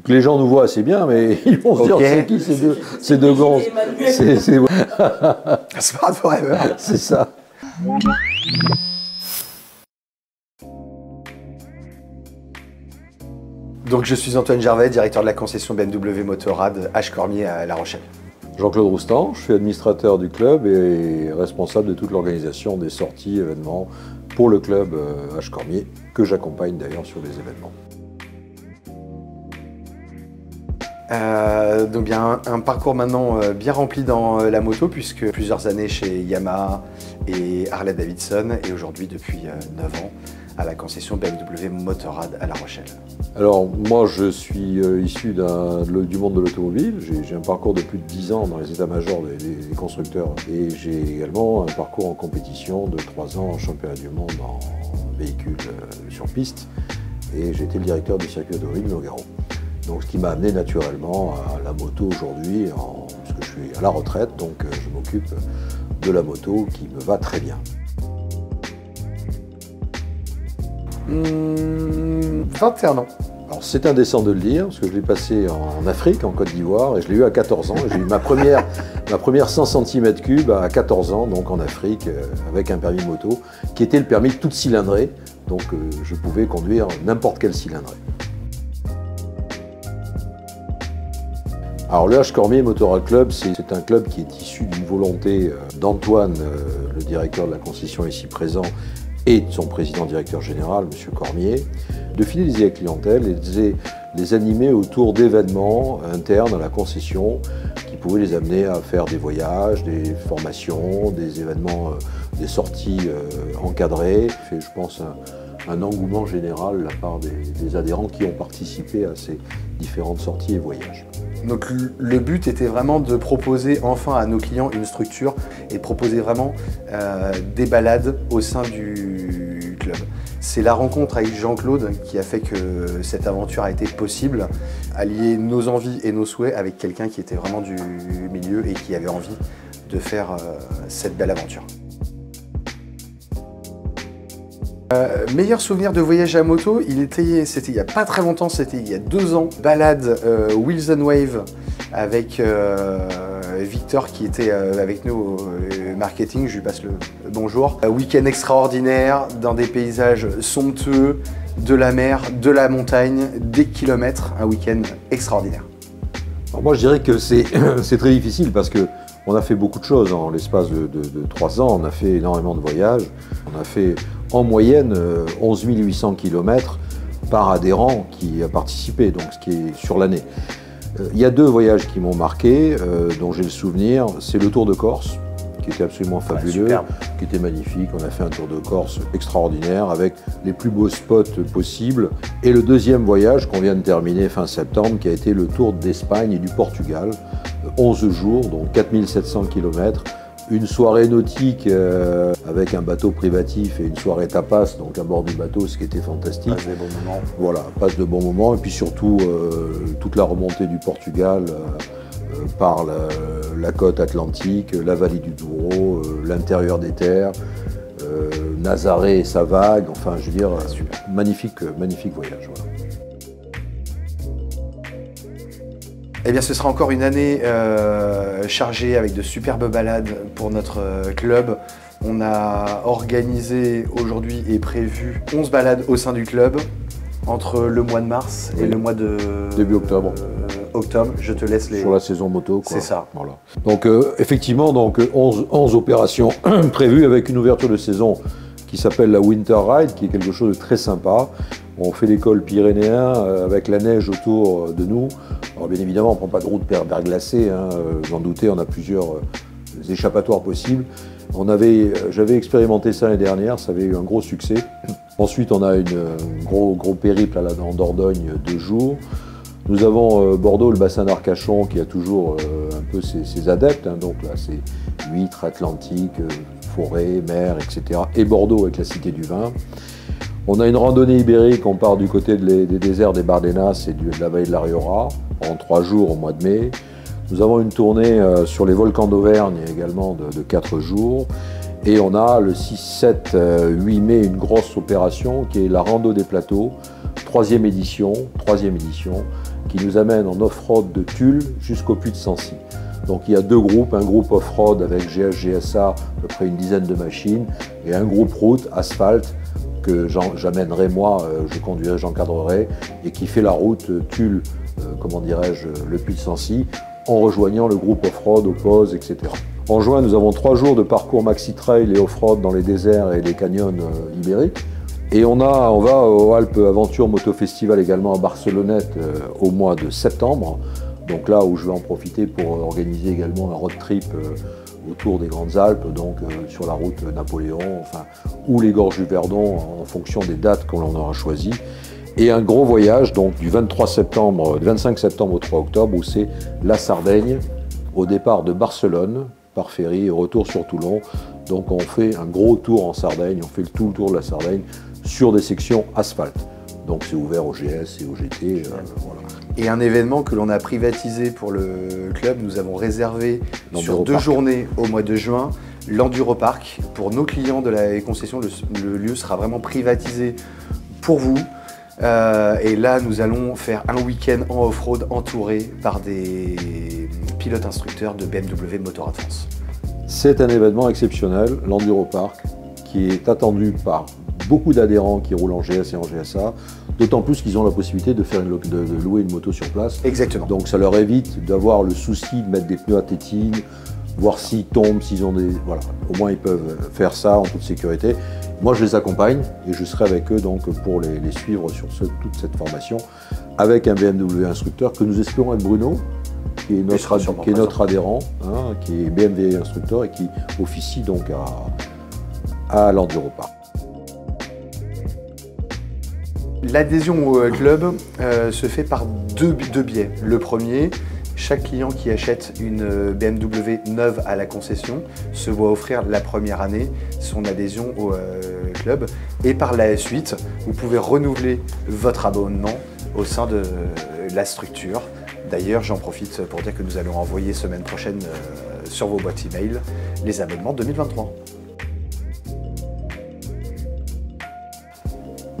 que les gens nous voient assez bien, mais ils vont se dire c'est qui ces deux gonzes. C'est Smart Forever. C'est ça. Donc je suis Antoine Gervais, directeur de la concession BMW Motorrad H Cormier à La Rochelle. Jean-Claude Roustan, je suis administrateur du club et responsable de toute l'organisation des sorties, événements pour le club H Cormier, que j'accompagne d'ailleurs sur les événements. Donc bien un parcours maintenant bien rempli dans la moto, puisque plusieurs années chez Yamaha et Harley Davidson, et aujourd'hui depuis 9 ans à la concession BMW Motorrad à La Rochelle. Alors moi je suis issu du monde de l'automobile, j'ai un parcours de plus de 10 ans dans les états-majors des constructeurs, et j'ai également un parcours en compétition de 3 ans en championnat du monde en véhicule sur piste, et j'ai été le directeur du circuit automobile Nogaro. Donc ce qui m'a amené naturellement à la moto aujourd'hui, puisque je suis à la retraite, donc je m'occupe de la moto qui me va très bien. 21 ans. Alors c'est indécent de le dire, parce que je l'ai passé en Afrique, en Côte d'Ivoire, et je l'ai eu à 14 ans. J'ai eu ma première 100 cm3 à 14 ans, donc en Afrique, avec un permis moto, qui était le permis toute cylindrée, donc je pouvais conduire n'importe quelle cylindrée. Alors le H Cormier Motorrad Club, c'est un club qui est issu d'une volonté d'Antoine, le directeur de la concession ici présent, et de son président-directeur général, M. Cormier, de fidéliser la clientèle et de les animer autour d'événements internes à la concession qui pouvaient les amener à faire des voyages, des formations, des événements, des sorties encadrées. C'est, je pense, un engouement général de la part des adhérents qui ont participé à ces différentes sorties et voyages. Donc le but était vraiment de proposer enfin à nos clients une structure et de proposer vraiment des balades au sein du club. C'est la rencontre avec Jean-Claude qui a fait que cette aventure a été possible, allier nos envies et nos souhaits avec quelqu'un qui était vraiment du milieu et qui avait envie de faire cette belle aventure. Meilleur souvenir de voyage à moto, c'était il n'y a pas très longtemps, c'était il y a 2 ans. Balade Wheels and Wave avec Victor qui était avec nous au marketing, je lui passe le bonjour. Week-end extraordinaire dans des paysages somptueux, de la mer, de la montagne, des kilomètres, un week-end extraordinaire. Alors moi je dirais que c'est très difficile parce que on a fait beaucoup de choses en l'espace de 3 ans, on a fait énormément de voyages, on a fait en moyenne 11 800 km par adhérent qui a participé, donc ce qui est sur l'année. Il y a 2 voyages qui m'ont marqué, dont j'ai le souvenir, c'est le Tour de Corse, qui était absolument fabuleux, qui était magnifique. On a fait un Tour de Corse extraordinaire avec les plus beaux spots possibles. Et le deuxième voyage qu'on vient de terminer fin septembre, qui a été le Tour d'Espagne et du Portugal, 11 jours, donc 4700 km. Une soirée nautique avec un bateau privatif et une soirée tapas, donc à bord du bateau, ce qui était fantastique. Passe des bons moments. Voilà, passe de bons moments. Et puis surtout, toute la remontée du Portugal par la côte atlantique, la vallée du Douro, l'intérieur des terres, Nazaré et sa vague. Enfin, je veux dire, magnifique voyage. Voilà. Eh bien, ce sera encore une année chargée avec de superbes balades pour notre club. On a organisé aujourd'hui et prévu 11 balades au sein du club entre le mois de mars et le mois de début octobre. Octobre, je te laisse les... Sur la saison moto, quoi. C'est ça. Voilà. Donc effectivement, donc, 11 opérations prévues avec une ouverture de saison qui s'appelle la Winter Ride, qui est quelque chose de très sympa. On fait l'école pyrénéen avec la neige autour de nous. Alors bien évidemment, on ne prend pas de route verglacée, hein, vous en doutez, on a plusieurs échappatoires possibles. J'avais expérimenté ça l'année dernière, ça avait eu un gros succès. Ensuite, on a un gros périple en Dordogne 2 jours. Nous avons Bordeaux, le bassin d'Arcachon, qui a toujours un peu ses adeptes. Hein, donc là, c'est huîtres, Atlantique, forêt, mer, etc. Et Bordeaux avec la Cité du Vin. On a une randonnée ibérique, on part du côté des déserts des Bardenas et de la vallée de la Rioja, en 3 jours au mois de mai. Nous avons une tournée sur les volcans d'Auvergne également de 4 jours. Et on a le 6, 7, 8 mai une grosse opération qui est la Rando des Plateaux, 3e édition, qui nous amène en off-road de Tulle jusqu'au Puy de Sancy. Donc il y a deux groupes, un groupe off-road avec GHGSA, à peu près une dizaine de machines, et un groupe route, asphalte, que j'amènerai moi, je conduirai, j'encadrerai, et qui fait la route Tulle, comment dirais-je, le Puy de Sancy, en rejoignant le groupe off-road, Oppose, etc. En juin, nous avons 3 jours de parcours maxi-trail et off-road dans les déserts et les canyons ibériques. Et on va au Alpes Aventure Moto Festival également à Barcelonnette au mois de septembre. Donc là où je vais en profiter pour organiser également un road trip autour des Grandes Alpes, donc sur la route Napoléon, enfin, ou les Gorges du Verdon en fonction des dates que l'on aura choisies. Et un gros voyage donc du 25 septembre au 3 octobre où c'est la Sardaigne, au départ de Barcelone par ferry et retour sur Toulon. Donc on fait un gros tour en Sardaigne, on fait tout le tour de la Sardaigne sur des sections asphalte. Donc c'est ouvert au GS et au GT. Voilà. Et un événement que l'on a privatisé pour le club, nous avons réservé sur 2 journées au mois de juin l'Enduropark. Pour nos clients de la concession, le lieu sera vraiment privatisé pour vous. Et là, nous allons faire un week-end en off-road entouré par des pilotes instructeurs de BMW Motorrad France. C'est un événement exceptionnel, l'Enduropark, qui est attendu par beaucoup d'adhérents qui roulent en GS et en GSA, d'autant plus qu'ils ont la possibilité de louer une moto sur place. Exactement. Donc ça leur évite d'avoir le souci de mettre des pneus à tétine, voir s'ils tombent, s'ils ont des... Voilà, au moins ils peuvent faire ça en toute sécurité. Moi je les accompagne et je serai avec eux donc pour les suivre sur toute cette formation, avec un BMW instructeur que nous espérons être Bruno, qui est notre adhérent, hein, qui est BMW instructeur et qui officie donc à l'Enduropark. L'adhésion au club se fait par deux biais. Le premier, chaque client qui achète une BMW neuve à la concession se voit offrir la première année son adhésion au club. Et par la suite, vous pouvez renouveler votre abonnement au sein de la structure. D'ailleurs, j'en profite pour dire que nous allons envoyer semaine prochaine sur vos boîtes email les abonnements 2023.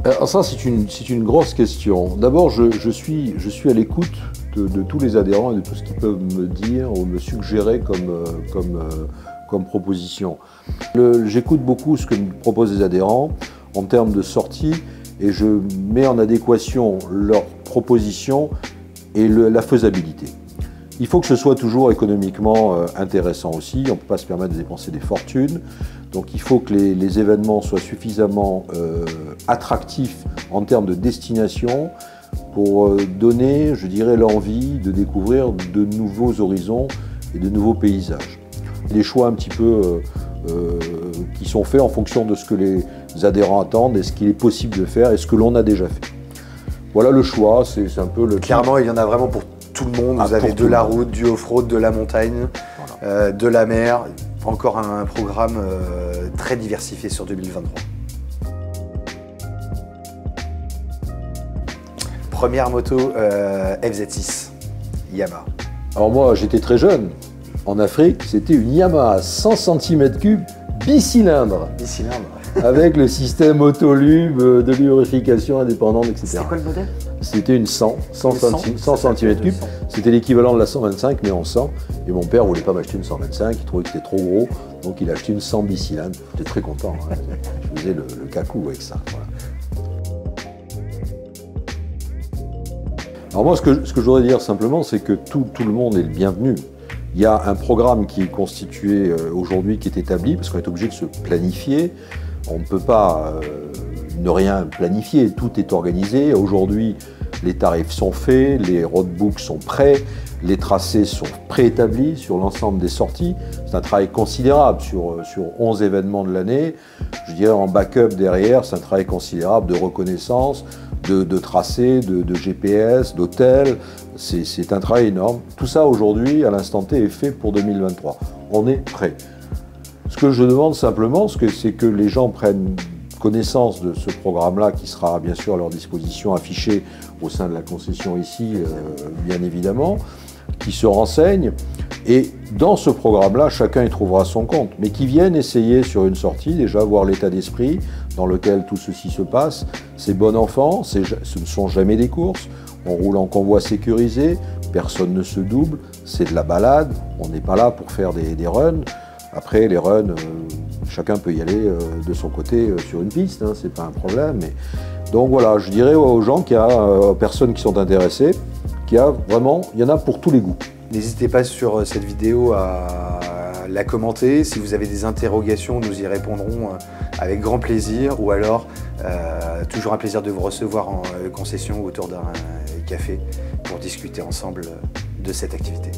Alors ça, c'est une grosse question. D'abord, je suis à l'écoute de tous les adhérents et de tout ce qu'ils peuvent me dire ou me suggérer comme proposition. J'écoute beaucoup ce que me proposent les adhérents en termes de sortie et je mets en adéquation leurs propositions et la faisabilité. Il faut que ce soit toujours économiquement intéressant aussi, on ne peut pas se permettre de dépenser des fortunes, donc il faut que les événements soient suffisamment attractifs en termes de destination pour donner, je dirais, l'envie de découvrir de nouveaux horizons et de nouveaux paysages. Des choix un petit peu qui sont faits en fonction de ce que les adhérents attendent et ce qu'il est possible de faire et ce que l'on a déjà fait. Voilà le choix, c'est un peu le... Clairement, il y en a vraiment pour tout le monde. Vous avez de la route, du off-road, de la montagne, voilà. De la mer. Encore un programme très diversifié sur 2023. Première moto FZ6, Yamaha. Alors moi, j'étais très jeune. En Afrique, c'était une Yamaha 100 cm3 bicylindre. Bicylindre. Avec le système Autolube de lubrification indépendante, etc. C'était quoi le modèle? C'était une 100 cm3. C'était l'équivalent de la 125, mais en 100. Et mon père ne voulait pas m'acheter une 125, il trouvait que c'était trop gros. Donc il a acheté une 100 bicylindre. J'étais très content. Hein. Je faisais le cacou avec ça. Voilà. Alors moi, ce que je voudrais dire simplement, c'est que tout le monde est le bienvenu. Il y a un programme qui est constitué aujourd'hui, qui est établi, parce qu'on est obligé de se planifier. On ne peut pas ne rien planifier, tout est organisé. Aujourd'hui, les tarifs sont faits, les roadbooks sont prêts, les tracés sont préétablis sur l'ensemble des sorties. C'est un travail considérable sur 11 événements de l'année. Je dirais en backup derrière, c'est un travail considérable de reconnaissance, de tracés, de GPS, d'hôtels. C'est un travail énorme. Tout ça aujourd'hui, à l'instant T, est fait pour 2023. On est prêt. Ce que je demande simplement, c'est que les gens prennent connaissance de ce programme-là qui sera bien sûr à leur disposition, affiché au sein de la concession ici, bien évidemment, qui se renseignent. Et dans ce programme-là, chacun y trouvera son compte, mais qui viennent essayer sur une sortie, déjà voir l'état d'esprit dans lequel tout ceci se passe. C'est bon enfant, ce ne sont jamais des courses. On roule en convoi sécurisé, personne ne se double, c'est de la balade, on n'est pas là pour faire des runs. Après, les runs, chacun peut y aller de son côté sur une piste, hein, c'est pas un problème. Donc voilà, je dirais aux gens, aux personnes qui sont intéressées, il y en a pour tous les goûts. N'hésitez pas sur cette vidéo à la commenter. Si vous avez des interrogations, nous y répondrons avec grand plaisir. Ou alors, toujours un plaisir de vous recevoir en concession autour d'un café pour discuter ensemble de cette activité.